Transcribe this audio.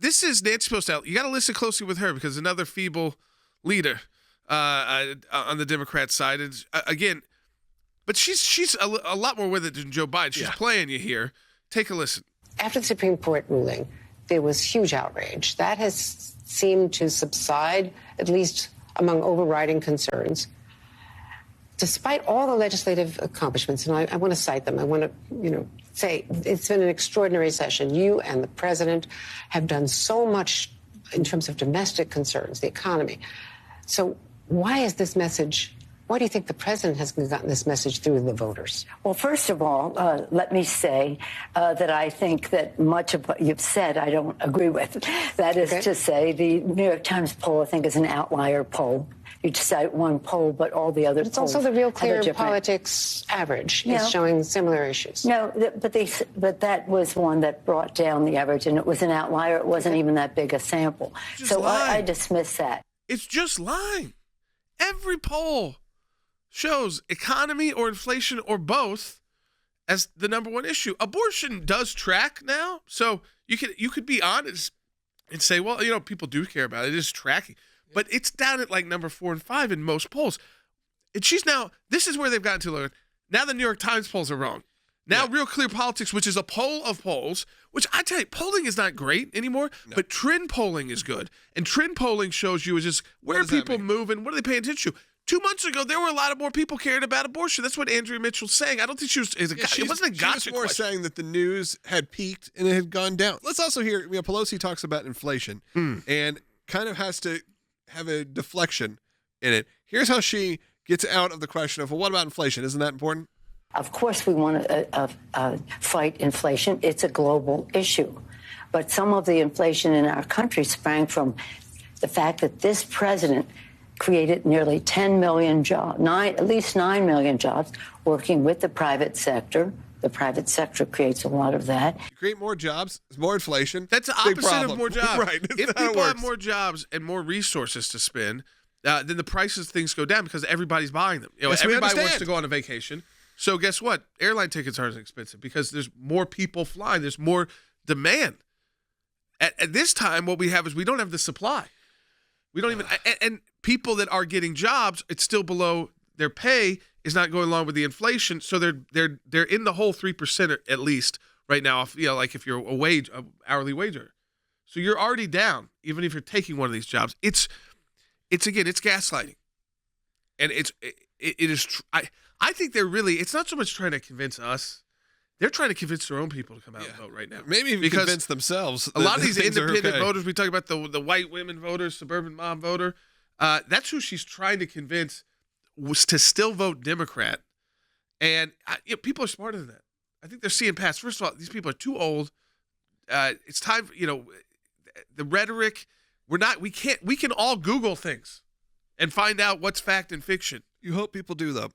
this is Nancy Pelosi. You got to listen closely with her because another feeble leader on the Democrat side. And again, but she's a lot more with it than Joe Biden. She's playing you here. Take a listen. After the Supreme Court ruling, there was huge outrage. That has seemed to subside, at least among overriding concerns. Despite all the legislative accomplishments, and I want to cite them, I want to, say it's been an extraordinary session. You and the president have done so much in terms of domestic concerns, the economy. So why is this message? Why do you think the president has gotten this message through the voters? Well, first of all, let me say that I think that much of what you've said I don't agree with. That is to say, the New York Times poll, I think, is an outlier poll. You cite one poll, but all the other polls. It's also the Real Clear Politics average is showing similar issues. No, but that was one that brought down the average, and it was an outlier. It wasn't even that big a sample. So I dismiss that. It's just lying. Every poll shows economy or inflation or both as the number one issue. Abortion does track now, so you could be honest and say, well, people do care about it. It is tracking. But it's down at like number 4 and 5 in most polls. And this is where they've gotten to learn. Now the New York Times polls are wrong. Now Real Clear Politics, which is a poll of polls, which I tell you, polling is not great anymore, but trend polling is good. And trend polling shows you is just where are people moving, what are they paying attention to? 2 months ago, there were a lot more people caring about abortion. That's what Andrea Mitchell's saying. I don't think it wasn't a gotcha She was more question. saying that the news had peaked and it had gone down. Let's also hear, Pelosi talks about inflation and kind of has to have a deflection in it. Here's how she gets out of the question of, well, what about inflation? Isn't that important? Of course we want to fight inflation. It's a global issue. But some of the inflation in our country sprang from the fact that this president created nearly 10 million jobs, at least 9 million jobs, working with the private sector. The private sector creates a lot of that. You create more jobs, there's more inflation. That's the opposite of more jobs. Right. If people have more jobs and more resources to spend, then the prices of things go down because everybody's buying them. Everybody wants to go on a vacation. So guess what? Airline tickets aren't as expensive because there's more people flying. There's more demand. At this time, what we have is we don't have the supply. We don't even and people that are getting jobs, it's still below their pay is not going along with the inflation, so they're in the whole 3% at least right now. Like if you're a hourly wage earner, so you're already down even if you're taking one of these jobs. It's gaslighting, and it is. I think they're really. It's not so much trying to convince us. They're trying to convince their own people to come out and vote right now. Maybe even convince themselves. A lot of these independent voters, we talk about the white women voters, suburban mom voter. That's who she's trying to convince was to still vote Democrat. And people are smarter than that. I think they're seeing past. First of all, these people are too old. It's time for, the rhetoric. We can all Google things and find out what's fact and fiction. You hope people do, though.